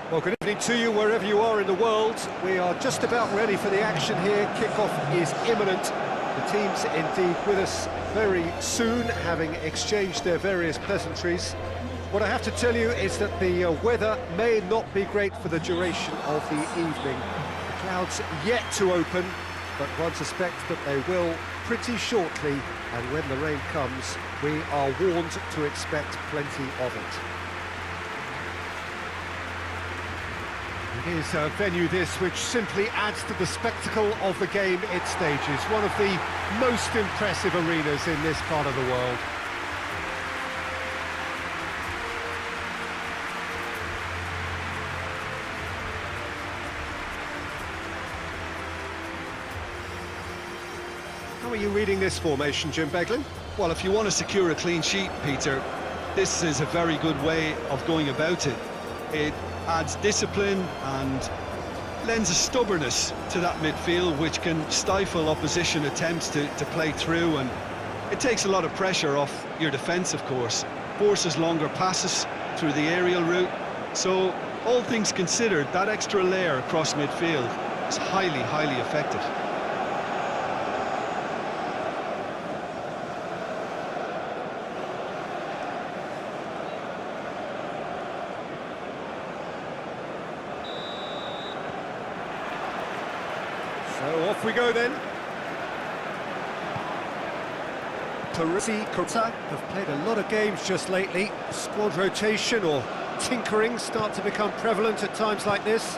Well, good evening to you wherever you are in the world. We are just about ready for the action here. Kickoff is imminent. The teams indeed with us very soon, having exchanged their various pleasantries. What I have to tell you is that the weather may not be great for the duration of the evening. The clouds yet to open, but one suspects that they will pretty shortly, and when the rain comes, we are warned to expect plenty of it. It is a venue this which simply adds to the spectacle of the game it stages. One of the most impressive arenas in this part of the world. How are you reading this formation, Jim Beglin? Well, if you want to secure a clean sheet, Peter, this is a very good way of going about it. It adds discipline and lends a stubbornness to that midfield which can stifle opposition attempts to play through, and it takes a lot of pressure off your defence, of course. Forces longer passes through the aerial route, so all things considered, that extra layer across midfield is highly, highly effective. So off we go then. Sriwijaya have played a lot of games just lately. Squad rotation or tinkering start to become prevalent at times like this.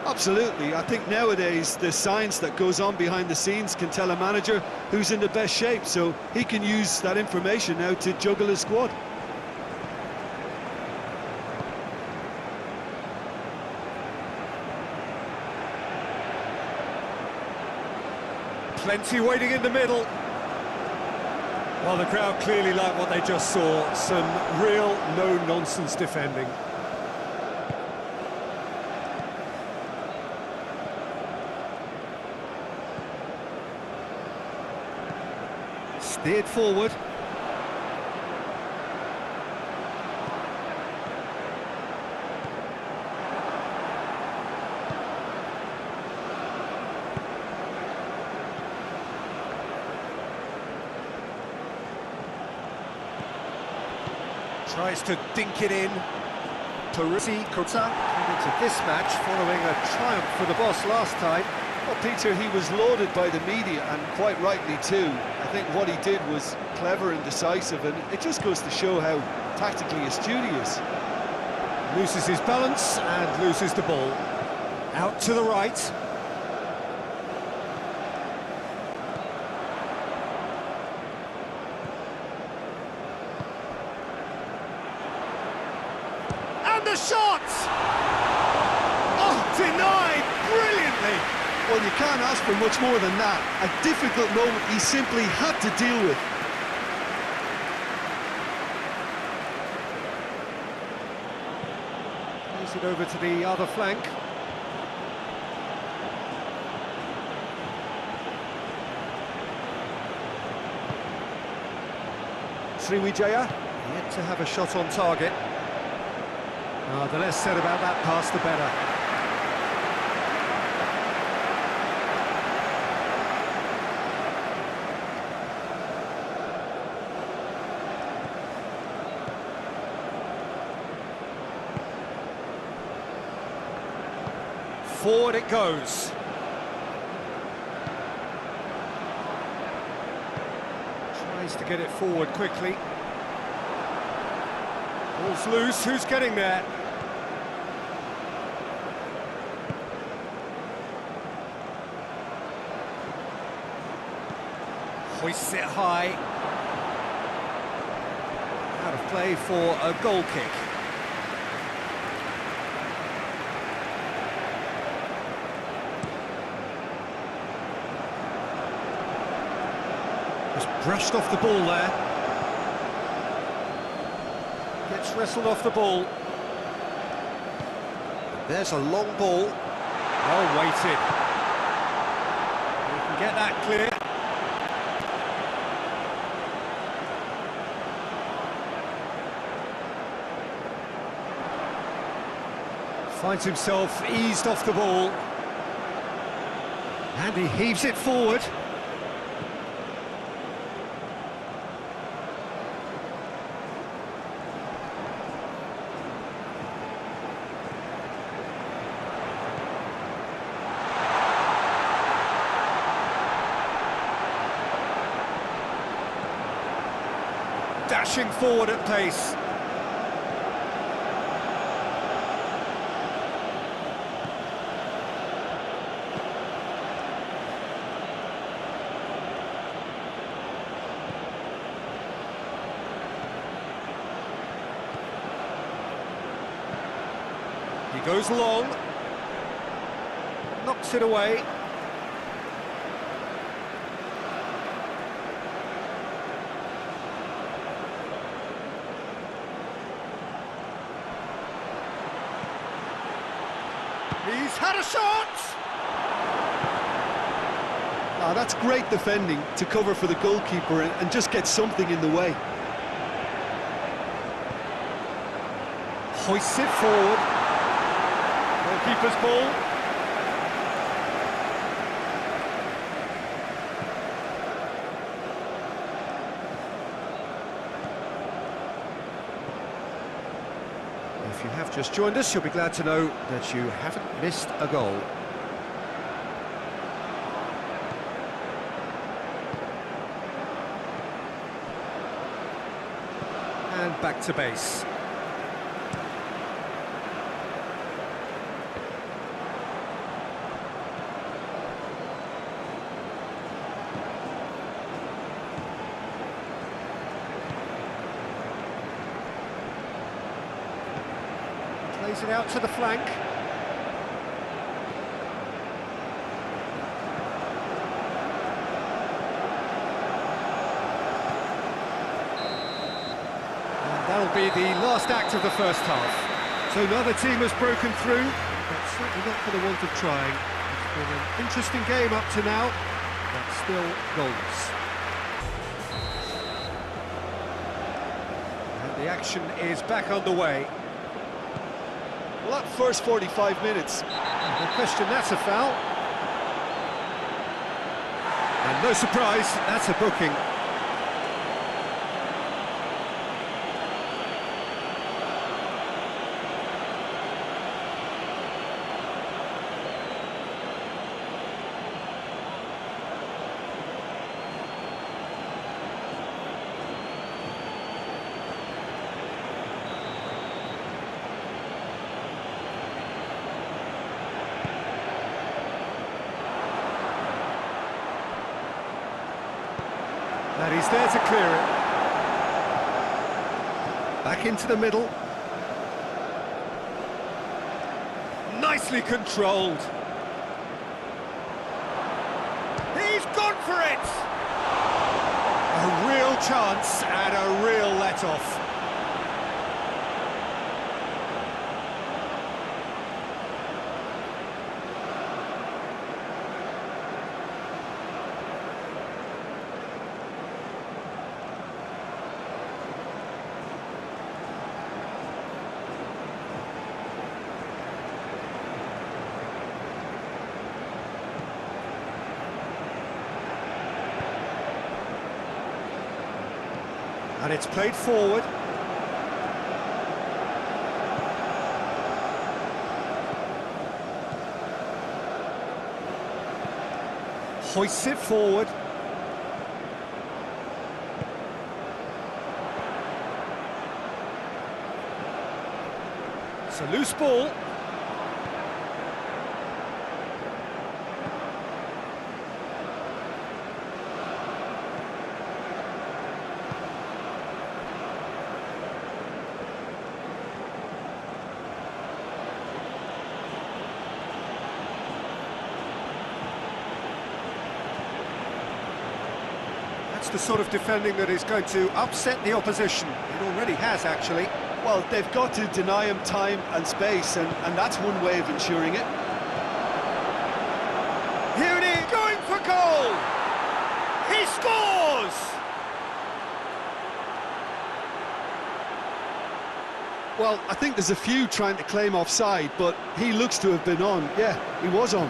Absolutely. I think nowadays the science that goes on behind the scenes can tell a manager who's in the best shape, so he can use that information now to juggle his squad. Plenty waiting in the middle. Well, the crowd clearly like what they just saw. Some real no-nonsense defending. Steered forward. Tries to dink it in. Sriwijaya into this match following a triumph for the boss last time. Well, Peter, he was lauded by the media, and quite rightly too. I think what he did was clever and decisive, and it just goes to show how tactically astute he is. Loses his balance and loses the ball. Out to the right. And the shot! Oh, denied brilliantly! Well, you can't ask for much more than that. A difficult moment he simply had to deal with. Plays it over to the other flank. Sriwijaya yet to have a shot on target. The less said about that pass, the better. Forward it goes. Tries to get it forward quickly. Ball's loose, who's getting there? Hoists it high. Out of play for a goal kick. Just brushed off the ball there. Gets wrestled off the ball. There's a long ball. Well weighted. You can get that clear. Finds himself eased off the ball. And he heaves it forward. Dashing forward at pace. He goes long, knocks it away. He's had a shot! Ah, that's great defending to cover for the goalkeeper and just get something in the way. Hoists it forward. Goalkeeper's ball. If you have just joined us, you'll be glad to know that you haven't missed a goal. And back to base. Plays it out to the flank. And that'll be the last act of the first half. So neither team has broken through, but certainly not for the want of trying. It's been an interesting game up to now, but still goals. And the action is back underway. Well, that first 45 minutes. No question, that's a foul. And no surprise, that's a booking. And he's there to clear it. Back into the middle. Nicely controlled. He's gone for it! A real chance and a real let-off. And it's played forward. Hoists it forward. It's a loose ball. That's the sort of defending that is going to upset the opposition. It already has, actually. Well, they've got to deny him time and space, and that's one way of ensuring it. Here it is, going for goal! He scores! Well, I think there's a few trying to claim offside, but he looks to have been on. Yeah, he was on.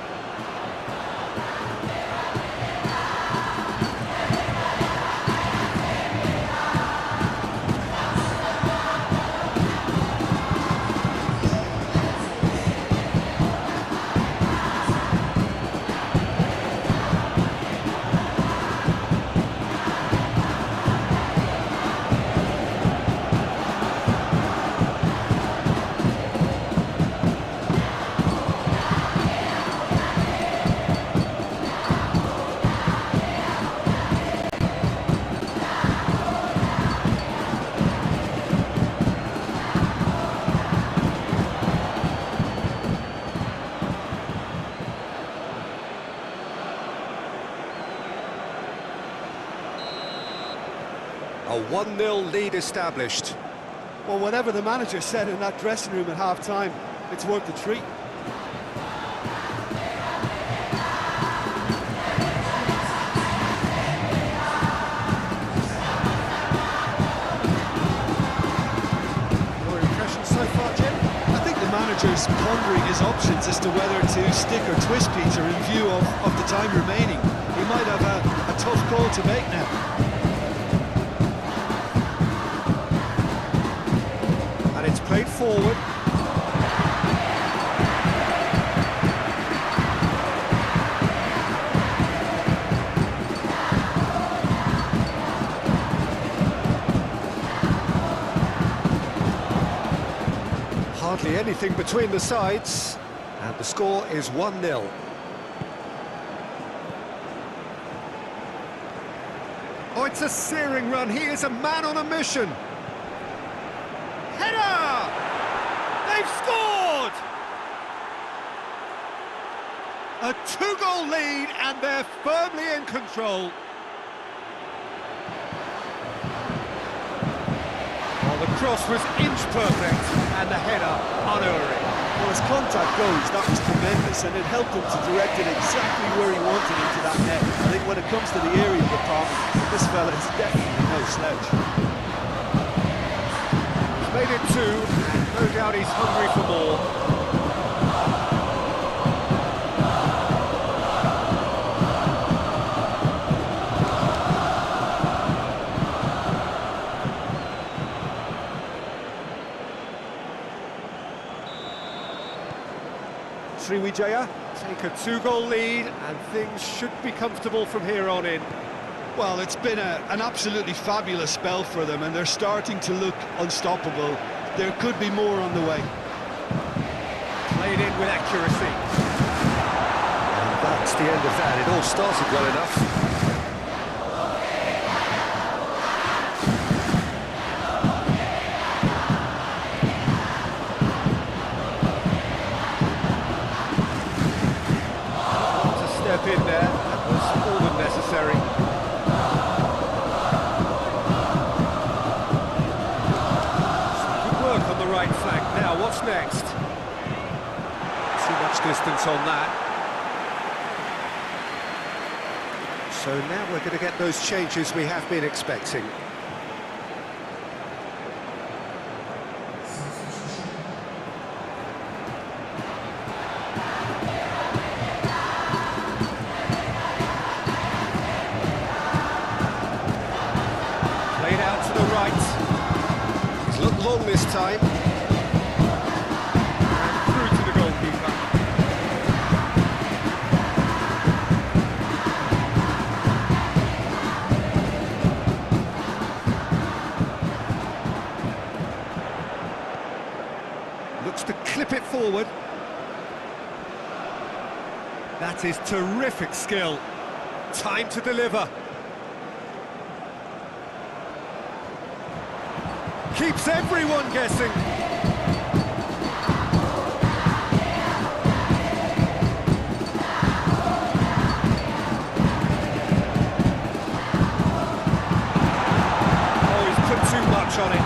A 1-0 lead established. Well, whatever the manager said in that dressing room at half-time, it's worth the treat. Your impression so far, Jim? I think the manager's pondering his options as to whether to stick or twist Peter in view of the time remaining. He might have a tough call to make now. And it's played forward. Hardly anything between the sides, and the score is 1-0. Oh, it's a searing run. He is a man on a mission. Header! They've scored! A 2-goal lead, and they're firmly in control. Well, the cross was inch perfect, and the header unerring. Well, as contact goes, that was tremendous, and it helped him to direct it exactly where he wanted into that net. I think when it comes to the area department, this fella is definitely no slouch. Made it 2, and no doubt he's hungry for more. Sriwijaya take a 2-goal lead, and things should be comfortable from here on in. Well, it's been an absolutely fabulous spell for them, and they're starting to look unstoppable. There could be more on the way. Played in with accuracy. And that's the end of that. It all started well enough. Step in there, that was more than necessary. Some good work on the right flank. Now, what's next? Too much distance on that. So now we're going to get those changes we have been expecting. Long this time, and through to the goalkeeper. Looks to clip it forward. That is terrific skill. Time to deliver. Keeps everyone guessing. Oh, he's put too much on it.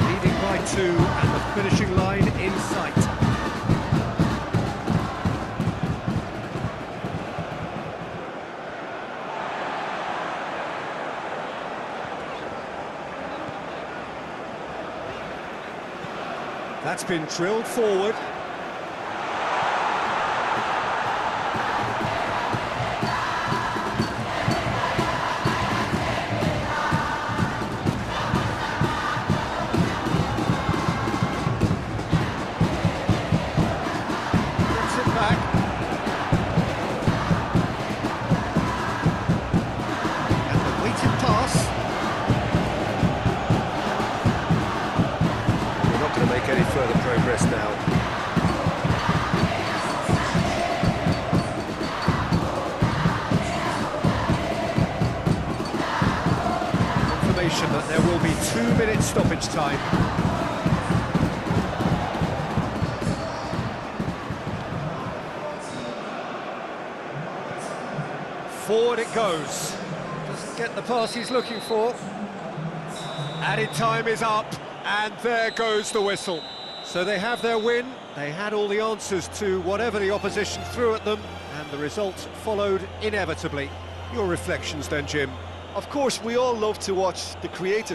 Leading by 2, and the finishing line in sight. That's been drilled forward. Gets it back. And the weighted pass. We're not going to make any further progress now. Confirmation that there will be 2 minutes stoppage time. Forward it goes. Doesn't get the pass he's looking for. Added time is up, and there goes the whistle. So they have their win. They had all the answers to whatever the opposition threw at them, and the result followed inevitably. Your reflections then, Jim? Of course, we all love to watch the creative